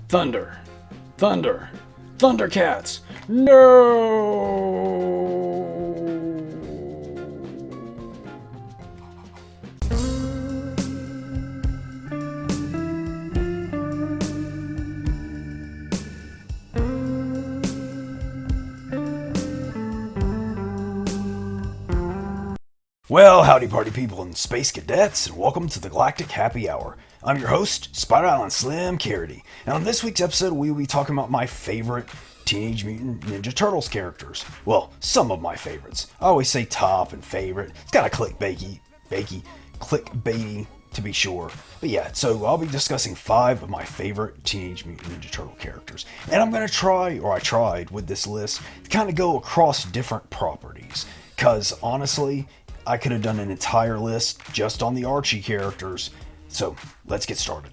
Thunder. Thunder. Thundercats. No! Well, howdy party people and space cadets, and welcome to the Galactic Happy Hour. I'm your host, Spider Island Slim Carity, and on this week's episode we will be talking about my favorite Teenage Mutant Ninja Turtles characters. Well, some of my favorites. I always say top and favorite. It's kind of clickbaity to be sure. But yeah, so I'll be discussing 5 of my favorite Teenage Mutant Ninja Turtle characters. And I'm going to I tried with this list, to kind of go across different properties. Because honestly, I could have done an entire list just on the Archie characters. So let's get started.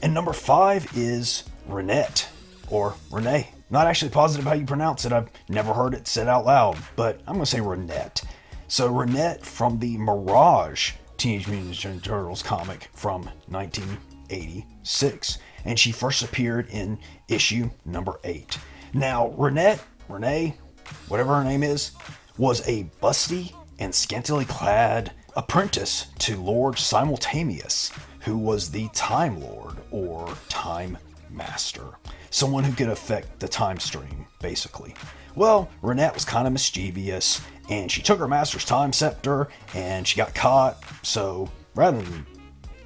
And number 5 is Renette, or Renee. Not actually positive how you pronounce it. I've never heard it said out loud, but I'm going to say Renette. So Renette from the Mirage Teenage Mutant Ninja Turtles comic from 1986. And she first appeared in issue number 8. Now, Renee, whatever her name is, was a busty and scantily clad apprentice to Lord Simultaneous, who was the Time Lord, or Time Master. Someone who could affect the time stream, basically. Well, Renette was kind of mischievous, and she took her master's time scepter, and she got caught, so rather than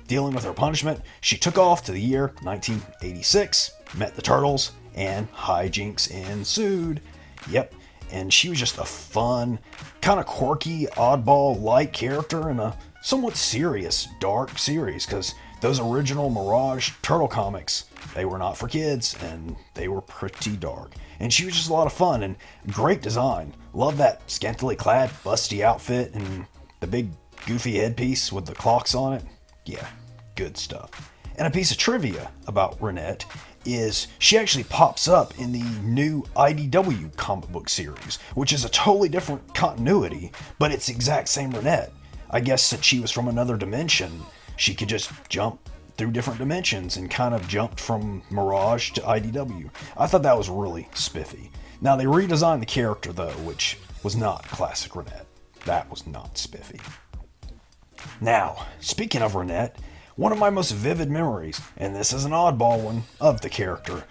dealing with her punishment, she took off to the year 1986, met the Turtles, and hijinks ensued. Yep. And she was just a fun, kind of quirky, oddball-like character in a somewhat serious, dark series, because those original Mirage Turtle comics, they were not for kids, and they were pretty dark. And she was just a lot of fun, and great design. Love that scantily clad, busty outfit, and the big goofy headpiece with the clocks on it. Yeah, good stuff. And a piece of trivia about Renette is she actually pops up in the new IDW comic book series, which is a totally different continuity, but it's the exact same Renette. I guess since she was from another dimension, she could just jump through different dimensions and kind of jumped from Mirage to IDW. I thought that was really spiffy. Now, they redesigned the character, though, which was not classic Renette. That was not spiffy. Now, speaking of Renette, one of my most vivid memories, and this is an oddball one, of the character,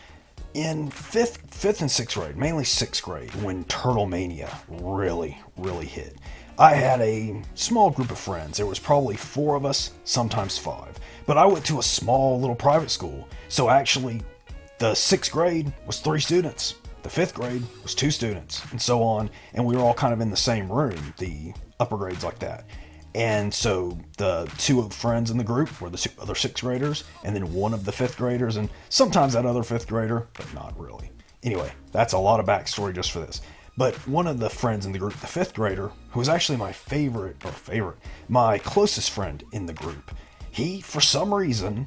in 5th and 6th grade, mainly 6th grade, when Turtle Mania really hit. I had a small group of friends. There was probably 4 of us, sometimes 5. But I went to a small little private school, so actually the 6th grade was 3 students. The 5th grade was 2 students, and so on, and we were all kind of in the same room, the upper grades like that. And so the 2 friends in the group were the other 6th graders, and then one of the 5th graders, and sometimes that other 5th grader, but not really. Anyway, that's a lot of backstory just for this. But one of the friends in the group, the 5th grader, who was actually my closest friend in the group, he, for some reason,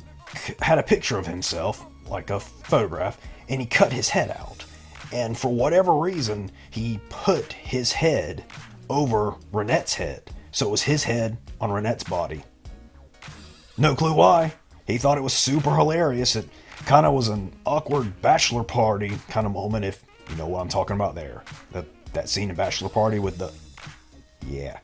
had a picture of himself, like a photograph, and he cut his head out. And for whatever reason, he put his head over Renette's head. So it was his head on Renette's body. No clue why. He thought it was super hilarious. It kind of was an awkward bachelor party kind of moment, if you know what I'm talking about there. That scene in Bachelor Party with the... Yeah.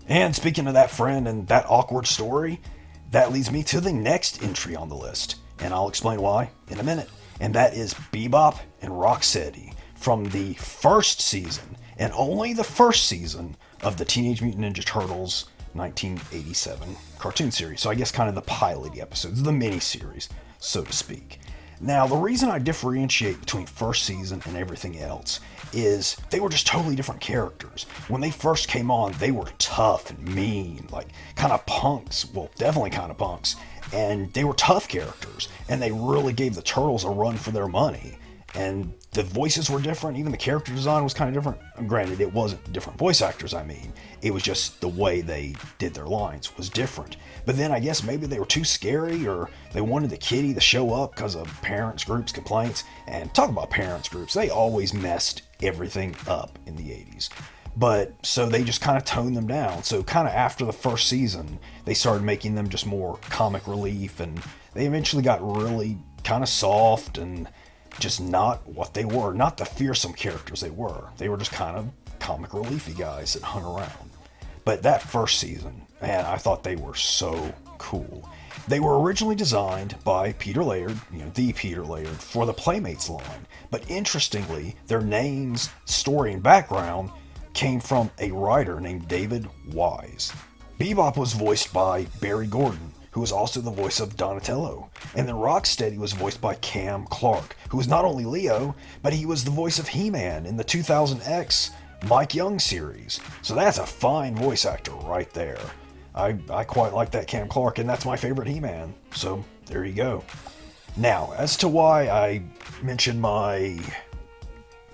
And speaking of that friend and that awkward story, that leads me to the next entry on the list. And I'll explain why in a minute. And that is Bebop and Rocksteady from the first season, and only the first season, of the Teenage Mutant Ninja Turtles 1987 cartoon series. So I guess kind of the pilot episodes, the mini-series, so to speak. Now, the reason I differentiate between first season and everything else is they were just totally different characters. When they first came on, they were tough and mean, like kind of punks. Well, definitely kind of punks. And they were tough characters, and they really gave the Turtles a run for their money. And the voices were different. Even the character design was kind of different. Granted, it wasn't different voice actors, It was just the way they did their lines was different. But then I guess maybe they were too scary, or they wanted the kitty to show up because of parents groups' complaints. And talk about parents groups, they always messed everything up in the 80s. But so they just kind of toned them down. So kind of after the first season, they started making them just more comic relief, and they eventually got really kind of soft and just not what they were. Not the fearsome characters they were. They were just kind of comic reliefy guys that hung around. But that first season, man, I thought they were so cool. They were originally designed by Peter Laird, the Peter Laird, for the Playmates line. But interestingly, their names, story, and background came from a writer named David Wise. Bebop was voiced by Barry Gordon, who was also the voice of Donatello. And then Rocksteady was voiced by Cam Clark, who was not only Leo, but he was the voice of He-Man in the 2000X Mike Young series. So that's a fine voice actor right there. I quite like that Cam Clark, and that's my favorite He-Man. So there you go. Now, as to why I mentioned my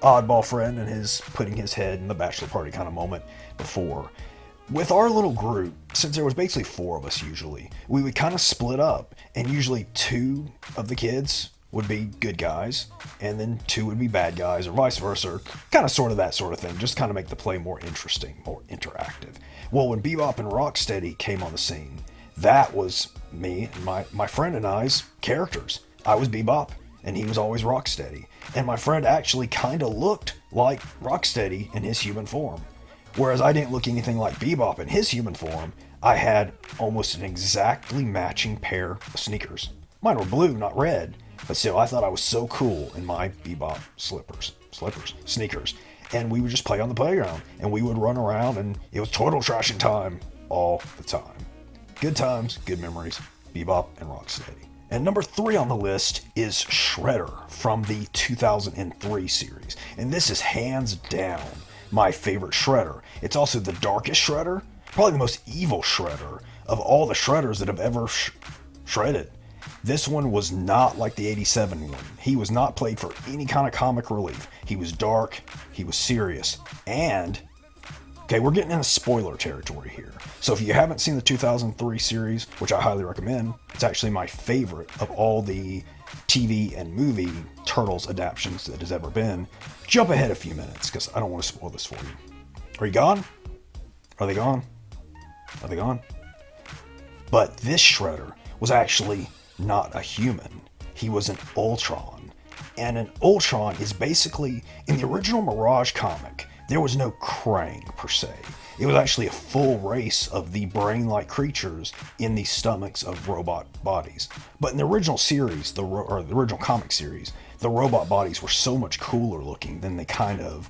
oddball friend and his putting his head in the bachelor party kind of moment before. With our little group, since there was basically 4 of us usually, we would kind of split up, and usually 2 of the kids would be good guys, and then 2 would be bad guys, or vice versa, kind of sort of that sort of thing, just kind of make the play more interesting, more interactive. Well, when Bebop and Rocksteady came on the scene, that was me and my friend and I's characters. I was Bebop, and he was always Rocksteady, and my friend actually kind of looked like Rocksteady in his human form. Whereas I didn't look anything like Bebop in his human form, I had almost an exactly matching pair of sneakers. Mine were blue, not red, but still, I thought I was so cool in my Bebop sneakers. And we would just play on the playground, and we would run around, and it was total trashing time all the time. Good times, good memories, Bebop and Rocksteady. And number 3 on the list is Shredder from the 2003 series. And this is hands down my favorite Shredder. It's also the darkest Shredder, probably the most evil Shredder of all the Shredders that have ever shredded. This one was not like the 87 one. He was not played for any kind of comic relief. He was dark, he was serious, and okay, we're getting into spoiler territory here. So if you haven't seen the 2003 series, which I highly recommend, it's actually my favorite of all the TV and movie Turtles adaptations that has ever been. Jump ahead a few minutes, because I don't want to spoil this for you. Are you gone? Are they gone? Are they gone? But this Shredder was actually not a human. He was an Ultron. And an Ultron is basically, in the original Mirage comic, there was no Krang per se. It was actually a full race of the brain-like creatures in the stomachs of robot bodies. But in the original series, the original comic series, the robot bodies were so much cooler looking than the kind of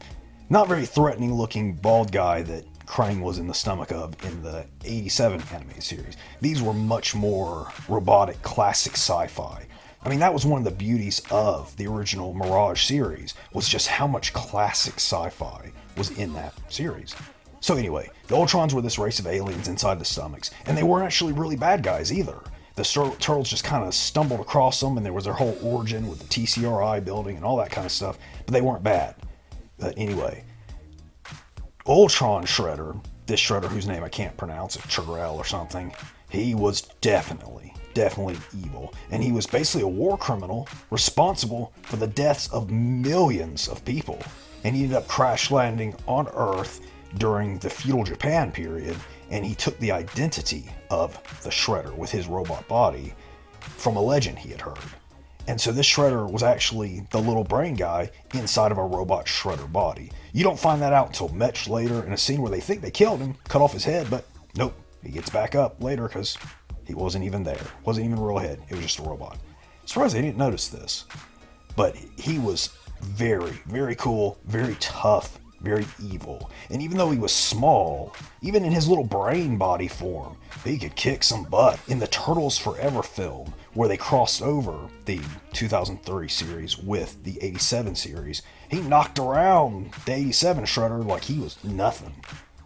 not very threatening looking bald guy that Krang was in the stomach of in the 87 animated series. These were much more robotic, classic sci-fi. I mean, that was one of the beauties of the original Mirage series, was just how much classic sci-fi was in that series. So anyway, the Ultrons were this race of aliens inside the stomachs, and they weren't actually really bad guys either. The Turtles just kind of stumbled across them, and there was their whole origin with the TCRI building and all that kind of stuff, but they weren't bad. But anyway, Ultron Shredder, this Shredder whose name I can't pronounce, Churrell or something, he was definitely evil. And he was basically a war criminal responsible for the deaths of millions of people. And he ended up crash landing on Earth during the feudal Japan period, and he took the identity of the Shredder with his robot body from a legend he had heard. And so this Shredder was actually the little brain guy inside of a robot Shredder body. You don't find that out until much later in a scene where they think they killed him, cut off his head, but nope, he gets back up later because he wasn't even there. Wasn't even a real head. It was just a robot. Surprised they didn't notice this. But he was very, very cool, very tough, very evil. And even though he was small, even in his little brain body form, he could kick some butt. In the Turtles Forever film, where they crossed over the 2003 series with the 87 series, he knocked around the 87 Shredder like he was nothing.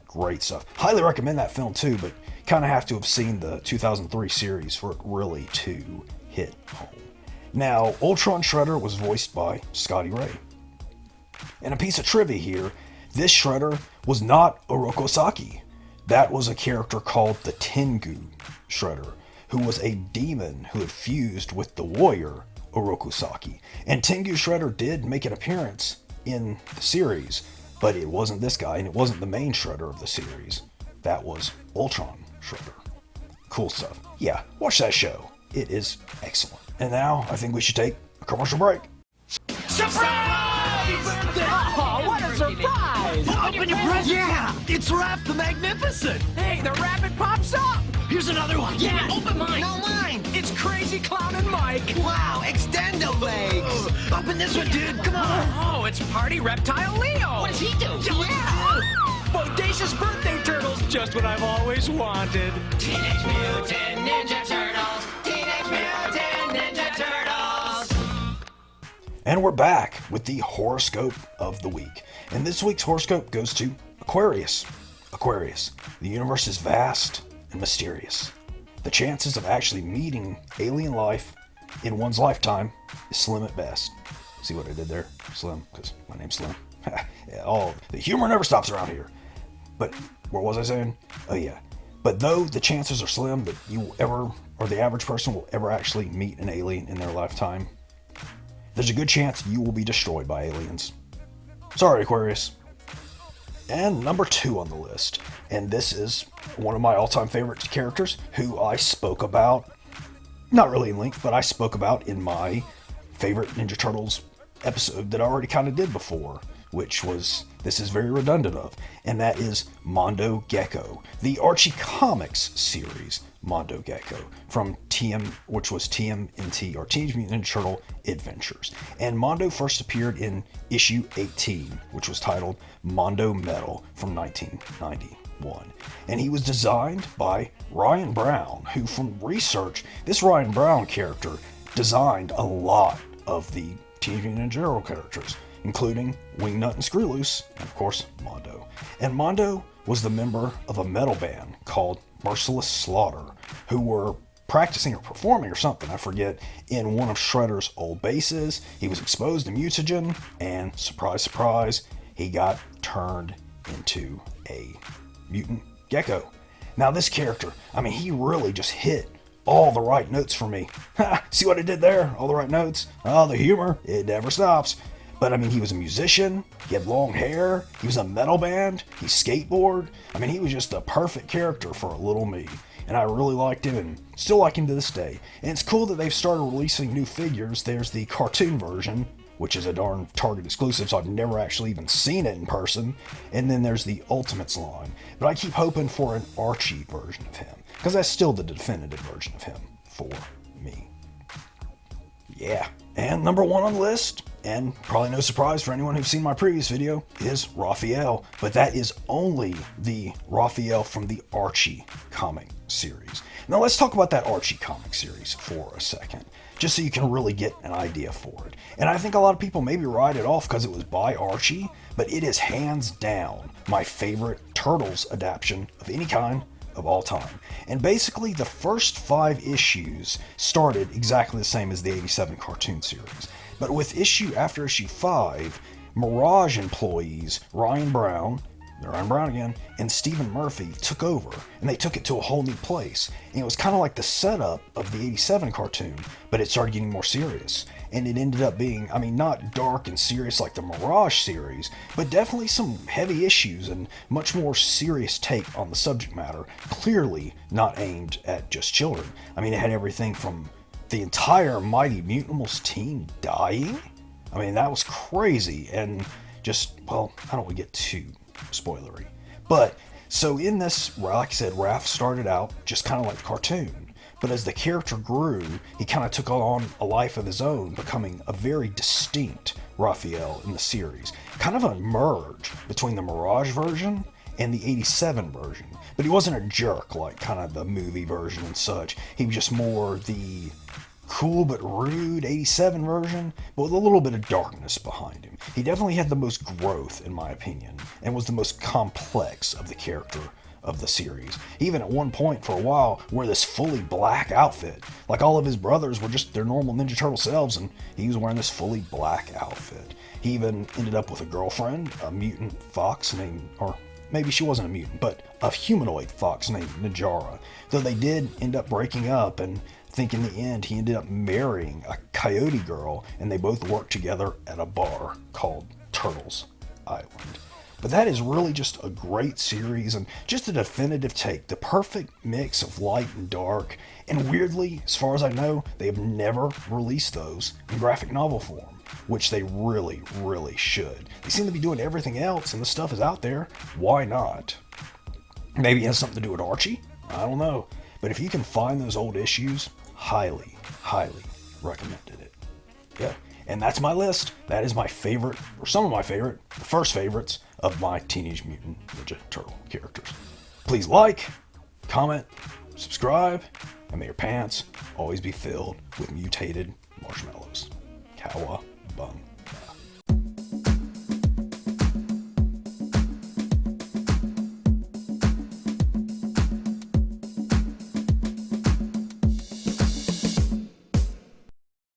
Great stuff. Highly recommend that film too, but kind of have to have seen the 2003 series for it really to hit home. Now, Ultron Shredder was voiced by Scotty Ray. And a piece of trivia here, this Shredder was not Orokosaki. That was a character called the Tengu Shredder, who was a demon who had fused with the warrior Orokosaki. And Tengu Shredder did make an appearance in the series, but it wasn't this guy, and it wasn't the main Shredder of the series. That was Ultron Shredder. Cool stuff. Yeah, watch that show. It is excellent. And now I think we should take a commercial break. Surprise! Oh, what a surprise! Open your presents! Yeah! It's Raph the Magnificent! Hey, the rabbit pops up! Here's another one! Yeah, open mine! No, mine! It's Crazy Clown and Mike! Wow, extendo legs! Open this one, dude! Come on! Oh, it's Party Reptile Leo! What does he do? Yeah! Bodacious birthday turtles, just what I've always wanted. Teenage Mutant Ninja Turtles! Teenage Mutant Ninja Turtles! And we're back with the horoscope of the week. And this week's horoscope goes to Aquarius. Aquarius, the universe is vast and mysterious. The chances of actually meeting alien life in one's lifetime is slim at best. See what I did there? Slim, because my name's Slim. Oh, the humor never stops around here. But what was I saying? Oh yeah. But though the chances are slim that you will ever, or the average person will ever actually meet an alien in their lifetime, there's a good chance you will be destroyed by aliens. Sorry, Aquarius. And number 2 on the list, and this is one of my all-time favorite characters who I spoke about, not really in length, but I spoke about in my favorite Ninja Turtles episode that I already kind of did before, which was, this is very redundant of, and that is Mondo Gecko, the Archie Comics series Mondo Gecko from which was TMNT, or Teenage Mutant Ninja Turtle Adventures. And Mondo first appeared in issue 18, which was titled Mondo Metal from 1991. And he was designed by Ryan Brown, who from research, this Ryan Brown character designed a lot of the Teenage Mutant Ninja Turtle characters, including Wingnut and Screwloose, and of course, Mondo. And Mondo was the member of a metal band called Merciless Slaughter, who were practicing or performing or something, I forget, in one of Shredder's old bases. He was exposed to mutagen, and surprise, surprise, he got turned into a mutant gecko. Now this character, I mean, he really just hit all the right notes for me. Ha! See what I did there? All the right notes? Oh, the humor, it never stops. But I mean, he was a musician, he had long hair, he was in a metal band, he skateboarded. I mean, he was just a perfect character for a little me. And I really liked him and still like him to this day. And it's cool that they've started releasing new figures. There's the cartoon version, which is a darn Target exclusive, so I've never actually even seen it in person. And then there's the Ultimates line. But I keep hoping for an Archie version of him, because that's still the definitive version of him for me. Yeah. And number 1 on the list, and probably no surprise for anyone who's seen my previous video, is Raphael. But that is only the Raphael from the Archie comic series. Now let's talk about that Archie comic series for a second, just so you can really get an idea for it. And I think a lot of people maybe write it off because it was by Archie, but it is hands down my favorite Turtles adaptation of any kind of all time. And basically the first 5 issues started exactly the same as the 87 cartoon series. But with after issue 5, Mirage employees Ryan Brown again, and Stephen Murphy took over, and they took it to a whole new place. And it was kind of like the setup of the 87 cartoon, but it started getting more serious. And it ended up being, I mean, not dark and serious like the Mirage series, but definitely some heavy issues and much more serious take on the subject matter, clearly not aimed at just children. I mean, it had everything from the entire Mighty Mutanimals team dying. I mean, that was crazy, and just, well, I don't want to get too spoilery. But, so in this, like I said, Raph started out just kind of like the cartoon. But as the character grew, he kind of took on a life of his own, becoming a very distinct Raphael in the series. Kind of a merge between the Mirage version and the 87 version. But he wasn't a jerk like kind of the movie version and such. He was just more the cool but rude 87 version, but with a little bit of darkness behind him. He definitely had the most growth, in my opinion, and was the most complex of the character of the series. He even at one point for a while wore this fully black outfit. Like all of his brothers were just their normal Ninja Turtle selves, and he was wearing this fully black outfit. He even ended up with a girlfriend, a mutant fox named, or maybe she wasn't a mutant, but a humanoid fox named Najara. Though they did end up breaking up, and I think in the end he ended up marrying a coyote girl, and they both worked together at a bar called Turtles Island. But that is really just a great series and just a definitive take. The perfect mix of light and dark. And weirdly, as far as I know, they have never released those in graphic novel form, which they really, really should. They seem to be doing everything else and the stuff is out there. Why not? Maybe it has something to do with Archie? I don't know. But if you can find those old issues, highly, highly recommended it. Yeah. And that's my list. That is my favorite, or some of my favorite, the first favorites of my Teenage Mutant Ninja Turtle characters. Please like, comment, subscribe, and may your pants always be filled with mutated marshmallows. Cowabunga.